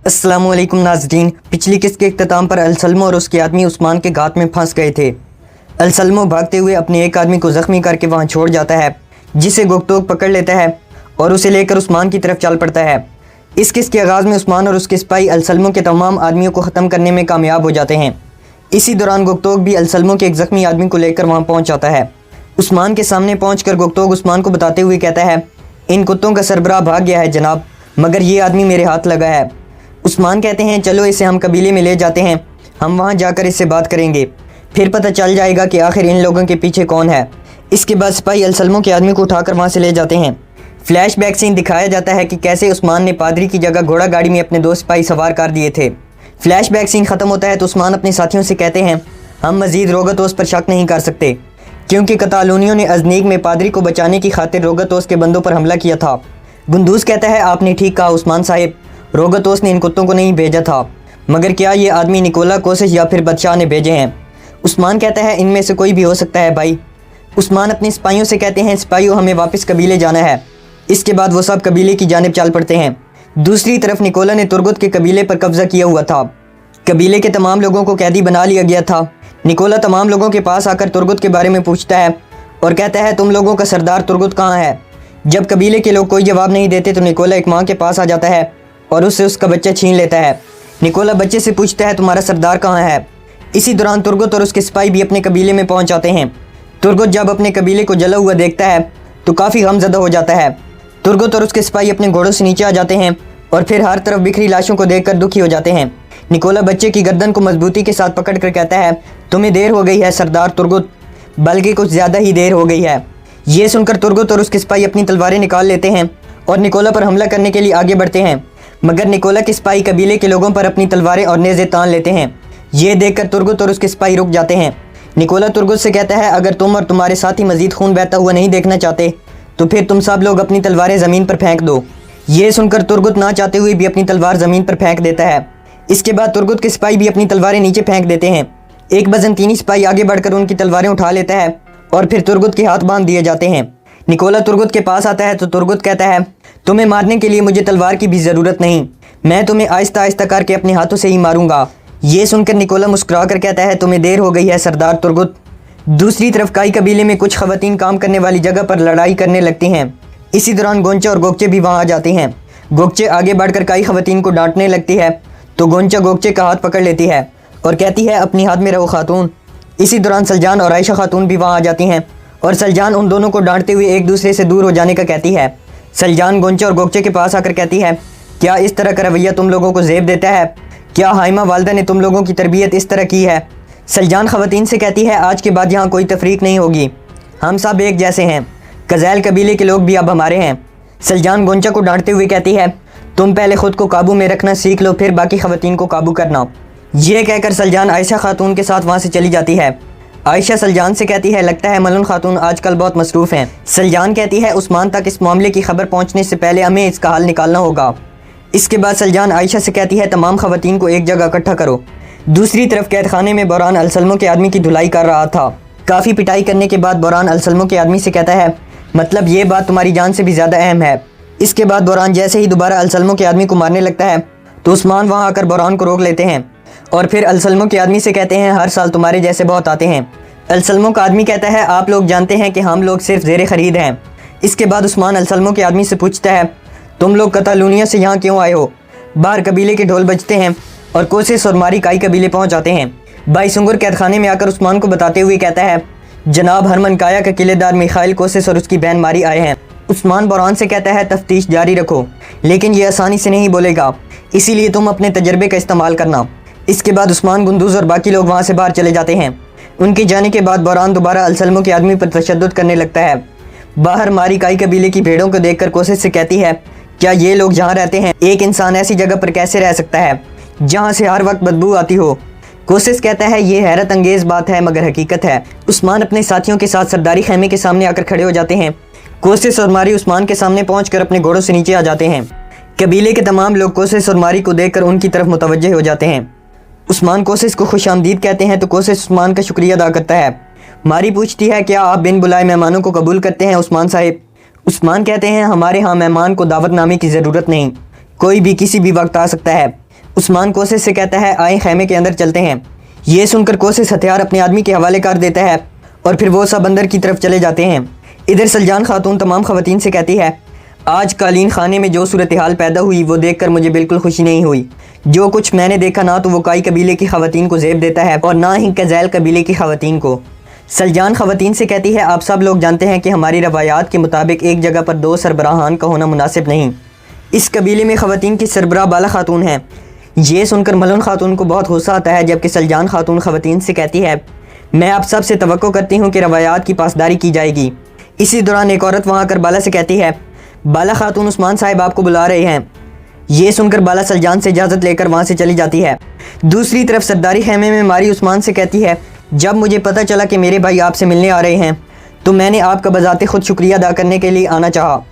अस्सलामुअलैकुम नाज़रीन। पिछली किस्त के इख्तिताम पर अलसल्मो और उसके आदमी उस्मान के घात में फंस गए थे। अलसल्मो भागते हुए अपने एक आदमी को ज़ख्मी करके वहां छोड़ जाता है, जिसे गोगतोग पकड़ लेता है और उसे लेकर उस्मान की तरफ चल पड़ता है। इस किस्त के आगाज़ में उस्मान और उसके सिपाही अलसल्मो के तमाम आदमियों को ख़त्म करने में कामयाब हो जाते हैं। इसी दौरान गोगतोग भी अलसल्मो के एक ज़ख्मी आदमी को लेकर वहाँ पहुँच जाता है। उस्मान के सामने पहुँच कर गोगतोग उस्मान को बताते हुए कहता है, इन कुत्तों का सरबराह भाग गया है जनाब, मगर ये आदमी मेरे हाथ लगा है। उस्मान कहते हैं, चलो इसे हम कबीले में ले जाते हैं, हम वहाँ जाकर इससे बात करेंगे, फिर पता चल जाएगा कि आखिर इन लोगों के पीछे कौन है। इसके बाद सिपाही अलसल्मो के आदमी को उठाकर वहाँ से ले जाते हैं। फ्लैशबैक सीन दिखाया जाता है कि कैसे उस्मान ने पादरी की जगह घोड़ा गाड़ी में अपने दो सिपाही सवार कर दिए थे। फ्लैशबैक सीन ख़त्म होता है तो उस्मान अपने साथियों से कहते हैं, हम मज़ीद रोगतोस पर शक नहीं कर सकते, क्योंकि कतालूनियों ने अजनीक में पादरी को बचाने की खातिर रोगतोस के बंदों पर हमला किया था। गुंदूस कहता है, आपने ठीक कहा उस्मान साहिब, रोगतोस ने इन कुत्तों को नहीं भेजा था, मगर क्या ये आदमी निकोला कोशिश या फिर बादशाह ने भेजे हैं? उस्मान कहता है, इनमें से कोई भी हो सकता है भाई। उस्मान अपने सिपाहियों से कहते हैं, सिपाहियों हमें वापस कबीले जाना है। इसके बाद वो सब कबीले की जानिब चल पड़ते हैं। दूसरी तरफ निकोला ने तुर्गुत के कबीले पर कब्जा किया हुआ था। कबीले के तमाम लोगों को कैदी बना लिया गया था। निकोला तमाम लोगों के पास आकर तुर्गुत के बारे में पूछता है और कहता है, तुम लोगों का सरदार तुर्गुत कहाँ है? जब कबीले के लोग कोई जवाब नहीं देते तो निकोला एक माँ के पास आ जाता है और उससे उसका बच्चा छीन लेता है। निकोला बच्चे से पूछता है, तुम्हारा सरदार कहाँ है? इसी दौरान तुर्गुत और उसके सिपाही भी अपने कबीले में पहुंच जाते हैं। तुर्गुत जब अपने कबीले को जला हुआ देखता है तो काफ़ी गमज़दा हो जाता है। तुर्गुत और उसके सिपाही अपने घोड़ों से नीचे आ जाते हैं और फिर हर तरफ बिखरी लाशों को देखकर दुखी हो जाते हैं। निकोला बच्चे की गर्दन को मजबूती के साथ पकड़ कर कहता है, तुम्हें देर हो गई है सरदार तुर्गुत, बल्कि कुछ ज़्यादा ही देर हो गई है। ये सुनकर तुर्गुत और उसके सिपाही अपनी तलवारें निकाल लेते हैं और निकोला पर हमला करने के लिए आगे बढ़ते हैं, मगर निकोला के सिपाही कबीले के लोगों पर अपनी तलवारें और नेज़े तान लेते हैं। ये देखकर तुर्गुत और उसके सिपाही रुक जाते हैं। निकोला तुर्गुत से कहता है, अगर तुम और तुम्हारे साथी मजीद खून बहता हुआ नहीं देखना चाहते तो फिर तुम सब लोग अपनी तलवारें ज़मीन पर फेंक दो। ये सुनकर तुर्गुत ना चाहते हुए भी अपनी तलवार ज़मीन पर फेंक देता है। इसके बाद तुर्गुत के सिपाही भी अपनी तलवारें नीचे फेंक देते हैं। एक बजंतीनी सिपाही आगे बढ़कर उनकी तलवारें उठा लेता है और फिर तुर्गुत के हाथ बांध दिए जाते हैं। निकोला तुर्गुत के पास आता है तो तुर्गुत कहता है, तुम्हें मारने के लिए मुझे तलवार की भी ज़रूरत नहीं, मैं तुम्हें आहिस्ता आहिस्ता करके अपने हाथों से ही मारूंगा। ये सुनकर निकोला मुस्कुरा कर कहता है, तुम्हें देर हो गई है सरदार तुर्गुत। दूसरी तरफ काई कबीले में कुछ खवातीन काम करने वाली जगह पर लड़ाई करने लगती हैं। इसी दौरान गोंचा और गोगचे भी वहाँ आ जाते हैं। गोगचे आगे बढ़कर काई खवातीन को डांटने लगती है तो गोंचा गोगचे का हाथ पकड़ लेती है और कहती है, अपनी हाथ में रहो खातून। इसी दौरान सलजान और आयशा खातून भी वहाँ आ जाती हैं और सलजान उन दोनों को डांटते हुए एक दूसरे से दूर हो जाने का कहती है। सलजान गोंचा और गोगचे के पास आकर कहती है, क्या इस तरह का रवैया तुम लोगों को ज़ेब देता है? क्या हाइमा वालदा ने तुम लोगों की तरबियत इस तरह की है? सलजान खवातीन से कहती है, आज के बाद यहाँ कोई तफरीक नहीं होगी, हम सब एक जैसे हैं, कज़ैल कबीले के लोग भी अब हमारे हैं। सलजान गोंचा को डांटते हुए कहती है, तुम पहले ख़ुद को काबू में रखना सीख लो, फिर बाकी खवातीन को काबू करना। ये कहकर सलजान आयशा खातून के साथ वहाँ से चली जाती है। आयशा सलजान से कहती है, लगता है मलून खातून आजकल बहुत मसरूफ़ हैं। सलजान कहती है, उस्मान तक इस मामले की खबर पहुँचने से पहले हमें इसका हल निकालना होगा। इसके बाद सलजान आयशा से कहती है, तमाम खवातीन को एक जगह इकट्ठा करो। दूसरी तरफ कैद खाने में बोरान अलसल्मो के आदमी की धुलाई कर रहा था। काफ़ी पिटाई करने के बाद बोरान अलसल्मो के आदमी से कहता है, मतलब ये बात तुम्हारी जान से भी ज़्यादा अहम है। इसके बाद बोरान जैसे ही दोबारा अलसल्मो के आदमी को मारने लगता है तो उस्मान वहाँ आकर बोरान को रोक लेते हैं और फिर अलसल्मो के आदमी से कहते हैं, हर साल तुम्हारे जैसे बहुत आते हैं। अलसल्मो का आदमी कहता है, आप लोग जानते हैं कि हम लोग सिर्फ ज़ेर ख़रीद हैं। इसके बाद उस्मान अलसल्मो के आदमी से पूछता है, तुम लोग कतालूनिया से यहाँ क्यों आए हो? बाहर कबीले के ढोल बजते हैं और कोशिश और मारी काई कबीले पहुँच जाते हैं। भाई सुंगर कैद खाने में आकर उस्मान को बताते हुए कहता है, जनाब हरमन काया का किलेदार मिखाइल कोशिश और उसकी बहन मारी आए हैं। उस्मान बोरान से कहता है, तफ्तीश जारी रखो, लेकिन ये आसानी से नहीं बोलेगा, इसीलिए तुम अपने तजर्बे का इस्तेमाल करना। इसके बाद उस्मान, गुंदूज और बाकी लोग वहाँ से बाहर चले जाते हैं। उनके जाने के बाद बोरान दोबारा अलसल्मो के आदमी पर तशद्दुद करने लगता है। बाहर मारी काई कबीले की भेड़ों को देखकर कोशिश से कहती है, क्या ये लोग जहाँ रहते हैं, एक इंसान ऐसी जगह पर कैसे रह सकता है जहाँ से हर वक्त बदबू आती हो? कोशिश कहता है, ये हैरत अंगेज़ बात है मगर हकीकत है। उस्मान अपने साथियों के साथ सरदारी खेमे के सामने आकर खड़े हो जाते हैं। कोशिश और मारी उस्मान के सामने पहुंचकर अपने घोड़ों से नीचे आ जाते हैं। कबीले के तमाम लोग कोशिश और मारी को देखकर उनकी तरफ मुतवज्जे हो जाते हैं। उस्मान कोशिश को खुशामदीद कहते हैं तो कोशिश उस्मान का शुक्रिया अदा करता है। मारी पूछती है, क्या आप बिन बुलाए मेहमानों को कबूल करते हैं उस्मान साहिब? उस्मान कहते हैं, हमारे यहाँ मेहमान को दावतनामे की ज़रूरत नहीं, कोई भी किसी भी वक्त आ सकता है। उस्मान कोशिश से कहता है आए खैमे के अंदर चलते हैं। ये सुनकर कोशिश हथियार अपने आदमी के हवाले कर देता है और फिर वो सब अंदर की तरफ चले जाते हैं। इधर सलजान खातून तमाम खवातीन से कहती है आज कालीन खाने में जो सूरत हाल पैदा हुई वो देखकर मुझे बिल्कुल खुशी नहीं हुई। जो कुछ मैंने देखा ना तो वो काई कबीले की खवातीन को ज़ेब देता है और ना ही कज़ैल कबीले की खवातीन को। सलजान खवातीन से कहती है आप सब लोग जानते हैं कि हमारी रवायात के मुताबिक एक जगह पर दो सरबराहान का होना मुनासिब नहीं। इस कबीले में खवातीन की सरबराह बाला खातून है। ये सुनकर मलन खातून को बहुत गुस्सा आता है, जबकि सलजान खातून खवातीन से कहती है मैं आप सब से तवक्को करती हूँ कि रवायात की पासदारी की जाएगी। इसी दौरान एक औरत वहाँ आकर बाला से कहती है बाला खातून उस्मान साहिब आपको बुला रहे हैं। ये सुनकर बाला सलजान से इजाज़त लेकर वहाँ से चली जाती है। दूसरी तरफ सरदारी खेमे में मारी उस्मान से कहती है जब मुझे पता चला कि मेरे भाई आपसे मिलने आ रहे हैं तो मैंने आपका बजाते खुद शुक्रिया अदा करने के लिए आना चाहा।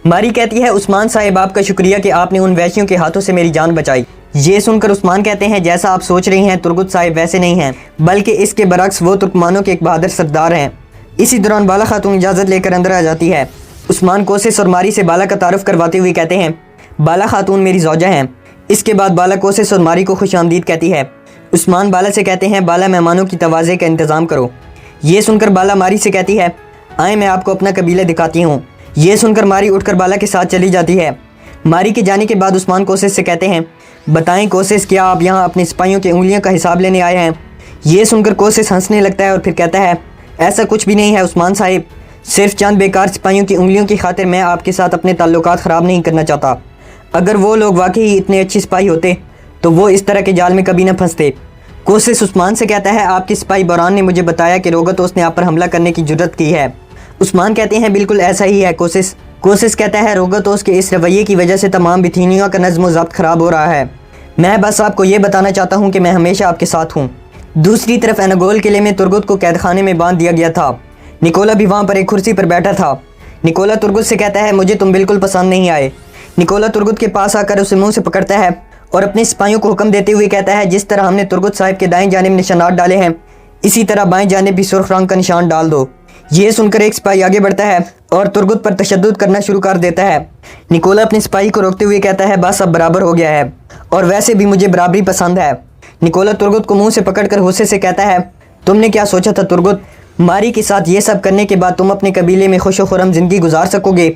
मारी कहती है उस्मान साहिब आपका शुक्रिया कि आपने उन वैश्यों के हाथों से मेरी जान बचाई। ये सुनकर उस्मान कहते हैं जैसा आप सोच रही हैं तुर्गुत साहिब वैसे नहीं हैं, बल्कि इसके बरक्स वो तुर्कमानों के एक बहादुर सरदार हैं। इसी दौरान बाला खातून इजाज़त लेकर अंदर आ जाती है। उस्मान कोशिश और मारी से बाला का तारुफ करवाते हुए कहते हैं बाला खातून मेरी ज़ौजा हैं। इसके बाद बाला कोशिश और मारी को खुशामदीद कहती है। उस्मान बाला से कहते हैं बाला मेहमानों की तवाज़े का इंतज़ाम करो। ये सुनकर बाला मारी से कहती है आए मैं आपको अपना कबीला दिखाती हूँ। ये सुनकर मारी उठकर बाला के साथ चली जाती है। मारी के जाने के बाद उस्मान कोशिश से कहते हैं बताएं कोशिश क्या आप यहाँ अपने सिपाहियों की उंगलियों का हिसाब लेने आए हैं। ये सुनकर कोशिश हंसने लगता है और फिर कहता है ऐसा कुछ भी नहीं है उस्मान साहिब, सिर्फ चंद बेकार सिपाहियों की उंगलियों की खातिर मैं आपके साथ अपने ताल्लुकात ख़राब नहीं करना चाहता। अगर वो लोग वाकई इतने अच्छे सिपाही होते तो वो इस तरह के जाल में कभी न फंसते। कोशिश उस्मान से कहता है आपके सिपाही बरान ने मुझे बताया कि रोगतोस ने आप पर हमला करने की जुर्रत की है। उस्मान कहते हैं बिल्कुल ऐसा ही है कोशिश कहता है रोगतोस के इस रवैये की वजह से तमाम बिथीनियों का नज़्म ज़ब्त ख़राब हो रहा है। मैं बस आपको ये बताना चाहता हूँ कि मैं हमेशा आपके साथ हूँ। दूसरी तरफ एनागोल किले में तुर्गुत को कैद खाने में बांध दिया गया था। निकोला भी वहाँ पर एक कुर्सी पर बैठा था। निकोला तुर्गुत से कहता है मुझे तुम बिल्कुल पसंद नहीं आए। निकोला तुर्गुत के पास आकर उसे मुँह से पकड़ता है और अपने सिपाहियों को हुक्म देते हुए कहता है जिस तरह हमने तुर्गुत साहिब के दाएं जानिब निशानात डाले हैं इसी तरह बाएं जानिब भी सुर्ख रंग का निशान डाल दो। ये सुनकर एक सिपाही आगे बढ़ता है और तुर्गुत पर तशद्दुद करना शुरू कर देता है। निकोला अपने सिपाही को रोकते हुए कहता है बस अब बराबर हो गया है और वैसे भी मुझे बराबरी पसंद है। निकोला तुर्गुत को मुंह से पकड़कर गुस्से से कहता है तुमने क्या सोचा था तुर्गुत, मारी के साथ ये सब करने के बाद तुम अपने कबीले में खुश खुरम जिंदगी गुजार सकोगे।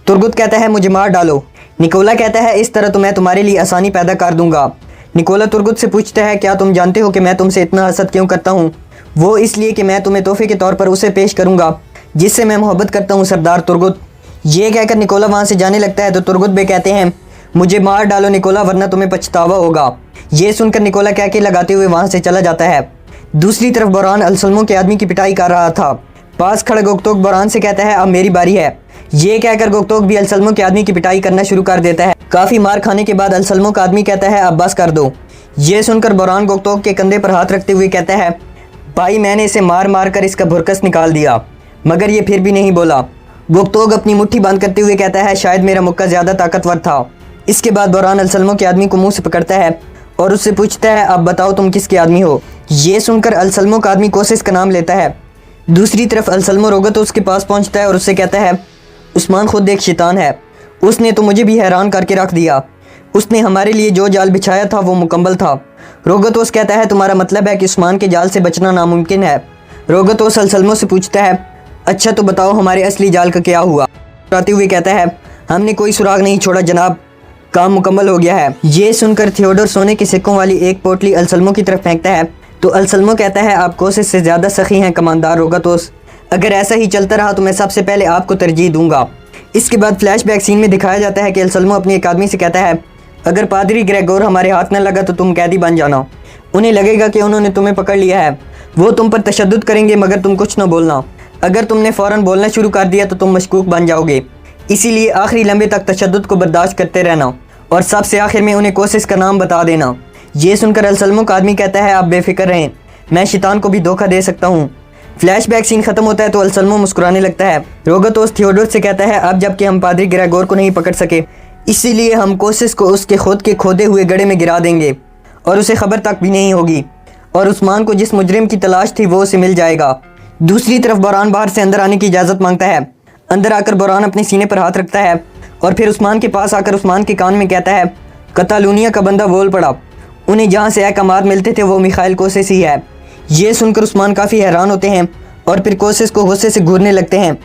तुर्गुत कहता है मुझे मार डालो। निकोला कहता है इस तरह तो मैं तुम्हारे लिए आसानी पैदा कर दूंगा। निकोला तुर्गुत से पूछता है क्या तुम जानते हो कि मैं तुमसे इतना हसद क्यों करता हूँ। वो इसलिए कि मैं तुम्हें तोहफे के तौर पर उसे पेश करूँगा जिससे मैं मोहब्बत करता हूँ सरदार तुर्गुत। ये कहकर निकोला वहाँ से जाने लगता है तो तुर्गुत बे कहते हैं मुझे मार डालो निकोला वरना तुम्हें पछतावा होगा। ये सुनकर निकोला कह के लगाते हुए वहाँ से चला जाता है। दूसरी तरफ बोरान अलसलमों के आदमी की पिटाई कर रहा था। पास खड़ा गोगतोक बोरान से कहता है अब मेरी बारी है। ये कहकर गोगतोक भी अलसलमों के आदमी की पिटाई करना शुरू कर देता है। काफ़ी मार खाने के बाद अलसलमों का आदमी कहता है अब बस कर दो। ये सुनकर बोरान गोगतोक के कंधे पर हाथ रखते हुए कहता है भाई मैंने इसे मार मार कर इसका भुरकस निकाल दिया मगर ये फिर भी नहीं बोला। गोगतोक अपनी मुट्ठी बंद करते हुए कहता है शायद मेरा मुक्का ज़्यादा ताकतवर था। इसके बाद बोरान अलसलमों के आदमी को मुंह से पकड़ता है और उससे पूछता है अब बताओ तुम किसके आदमी हो। ये सुनकर अलसलमों का आदमी कोशिश का नाम लेता है। दूसरी तरफ अलसलमो रोगत उसके पास पहुंचता है और उससे कहता है उस्मान खुद एक शैतान है, उसने तो मुझे भी हैरान करके रख दिया। उसने हमारे लिए जो जाल बिछाया था वो मुकम्मल था। रोगतोस कहता है तुम्हारा मतलब है कि उस्मान के जाल से बचना नामुमकिन है। रोगतोस अलसलमों से पूछता है अच्छा तो बताओ हमारे असली जाल का क्या हुआ। आते हुए कहता है हमने कोई सुराग नहीं छोड़ा जनाब, काम मुकम्मल हो गया है। ये सुनकर थियोडोर सोने के सिक्कों वाली एक पोटली अलसलमों की तरफ फेंकता है तो अलसलमो कहता है आप कोशिश से ज़्यादा सखी हैं कमांडर रोगतोस, अगर ऐसा ही चलता रहा तो मैं सबसे पहले आपको तरजीह दूंगा। इसके बाद फ्लैशबैक सीन में दिखाया जाता है कि अलसलमो अपने एक आदमी से कहता है अगर पादरी ग्रेगोर हमारे हाथ न लगा तो तुम कैदी बन जाना। उन्हें लगेगा कि उन्होंने तुम्हें पकड़ लिया है, वो तुम पर तशद्दुद करेंगे मगर तुम कुछ न बोलना। अगर तुमने फ़ौरन बोलना शुरू कर दिया तो तुम मशकूक बन जाओगे, इसीलिए आखिरी लम्बे तक तशद्दुद को बर्दाश्त करते रहना और सबसे आखिर में उन्हें कोशिश का नाम बता देना। ये सुनकर अलसलमो का आदमी कहता है आप बेफिक्र रहें, मैं शैतान को भी धोखा दे सकता हूँ। फ्लैशबैक सीन खत्म होता है तो अलसलमो मुस्कुराने लगता है। रोगतोस थियोडोर से कहता है अब जबकि हम पादरी ग्रेगोर को नहीं पकड़ सके इसीलिए हम कोशिश को उसके खुद के खोदे हुए गड्ढे में गिरा देंगे और उसे खबर तक भी नहीं होगी और उस्मान को जिस मुजरिम की तलाश थी वो उसे मिल जाएगा। दूसरी तरफ बोरान बाहर से अंदर आने की इजाज़त मांगता है। अंदर आकर बोरान अपने सीने पर हाथ रखता है और फिर उस्मान के पास आकर उस्मान के कान में कहता है कतालूनिया का बंदा बोल पड़ा। उन्हें जहाँ से अहकामात मिलते थे वो मिखाइल कोसेस ही है। ये सुनकर उस्मान काफ़ी हैरान होते हैं और फिर कोसेस को गुस्से से घूरने लगते हैं।